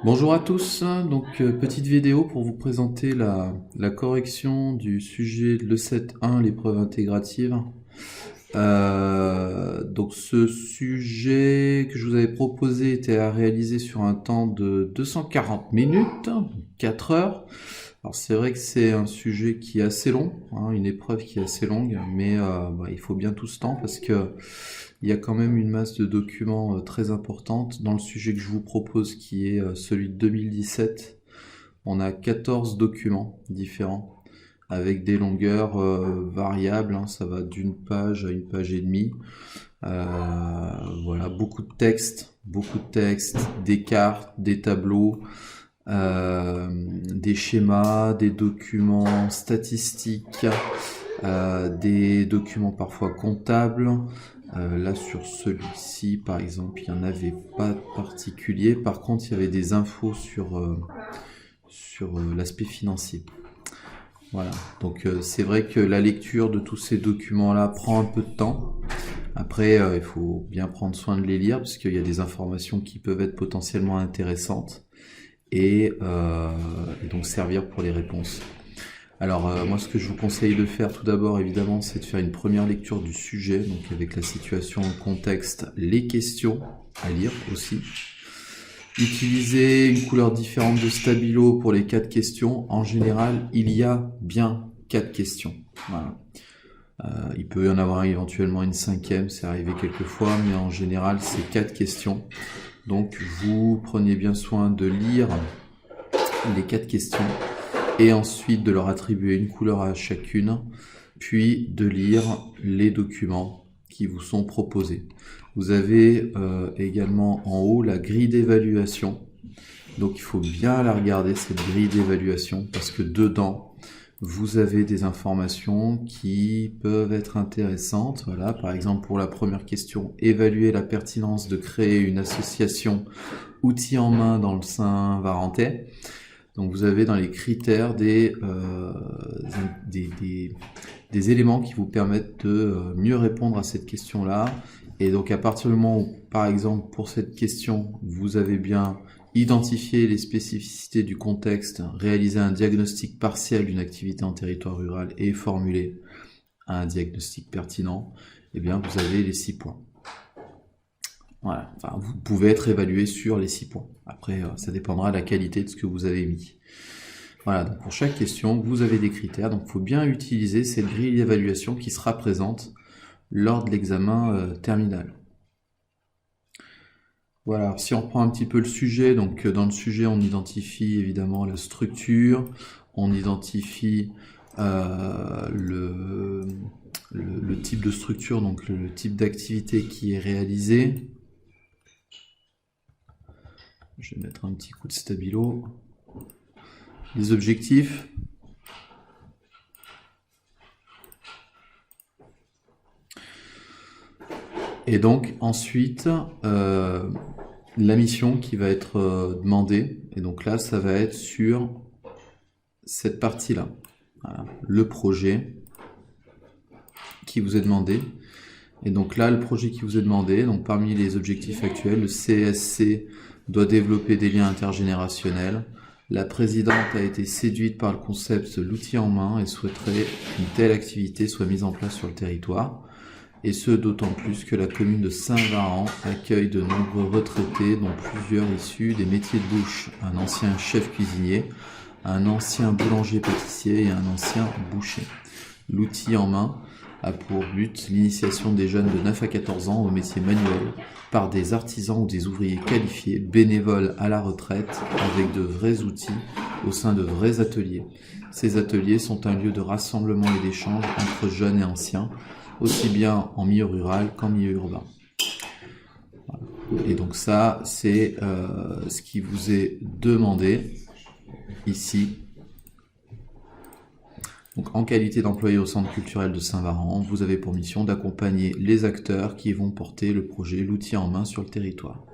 Bonjour à tous, donc petite vidéo pour vous présenter la correction du sujet de l'E7.1, l'épreuve intégrative. Donc ce sujet que je vous avais proposé était à réaliser sur un temps de 240 minutes, 4 heures. Alors c'est vrai que c'est un sujet qui est assez long, hein, une épreuve qui est assez longue, mais il faut bien tout ce temps parce que il y a quand même une masse de documents très importante. Dans le sujet que je vous propose, qui est celui de 2017, on a 14 documents différents, avec des longueurs variables, hein, ça va d'une page à une page et demie. Voilà, beaucoup de textes, des cartes, des tableaux, des schémas, des documents statistiques, des documents parfois comptables. Là sur celui-ci par exemple il n'y en avait pas de particulier, par contre il y avait des infos sur l'aspect financier. Voilà, donc c'est vrai que la lecture de tous ces documents là prend un peu de temps. Après il faut bien prendre soin de les lire parce qu'il y a des informations qui peuvent être potentiellement intéressantes et donc servir pour les réponses. Alors moi ce que je vous conseille de faire tout d'abord évidemment c'est de faire une première lecture du sujet, donc avec la situation, le contexte, les questions à lire aussi. Utiliser une couleur différente de stabilo pour les 4 questions. En général il y a bien 4 questions. Voilà. Il peut y en avoir éventuellement une 5e, c'est arrivé quelques fois, mais en général c'est 4 questions. Donc vous prenez bien soin de lire les 4 questions et ensuite de leur attribuer une couleur à chacune, puis de lire les documents qui vous sont proposés. Vous avez également en haut la grille d'évaluation, donc il faut bien la regarder cette grille d'évaluation, parce que dedans vous avez des informations qui peuvent être intéressantes. Voilà, par exemple pour la première question, évaluer la pertinence de créer une association outils en main dans le Saint-Varentais. Donc vous avez dans les critères des éléments qui vous permettent de mieux répondre à cette question-là. Et donc à partir du moment où, par exemple, pour cette question, vous avez bien identifié les spécificités du contexte, réalisé un diagnostic partiel d'une activité en territoire rural et formulé un diagnostic pertinent, eh bien vous avez les 6 points. Voilà, enfin, vous pouvez être évalué sur les 6 points. Après, ça dépendra de la qualité de ce que vous avez mis. Voilà, donc pour chaque question, vous avez des critères. Donc, il faut bien utiliser cette grille d'évaluation qui sera présente lors de l'examen terminal. Voilà, alors, si on reprend un petit peu le sujet, donc dans le sujet, on identifie évidemment la structure, on identifie le type de structure, donc le type d'activité qui est réalisé. Je vais mettre un petit coup de stabilo. Les objectifs. Et donc ensuite, la mission qui va être demandée. Et donc là, ça va être sur cette partie-là. Voilà, le projet qui vous est demandé. Et donc là, le projet qui vous est demandé, donc parmi les objectifs actuels, le CSC doit développer des liens intergénérationnels. La présidente a été séduite par le concept de l'outil en main et souhaiterait qu'une telle activité soit mise en place sur le territoire. Et ce, d'autant plus que la commune de Saint-Varan accueille de nombreux retraités, dont plusieurs issus des métiers de bouche. Un ancien chef cuisinier, un ancien boulanger-pâtissier et un ancien boucher. L'outil en main a pour but l'initiation des jeunes de 9 à 14 ans au métier manuel par des artisans ou des ouvriers qualifiés, bénévoles à la retraite, avec de vrais outils au sein de vrais ateliers. Ces ateliers sont un lieu de rassemblement et d'échange entre jeunes et anciens, aussi bien en milieu rural qu'en milieu urbain. Voilà. Et donc ça, c'est ce qui vous est demandé ici. Donc, en qualité d'employé au Centre culturel de Saint-Varan, vous avez pour mission d'accompagner les acteurs qui vont porter le projet L'outil en main sur le territoire.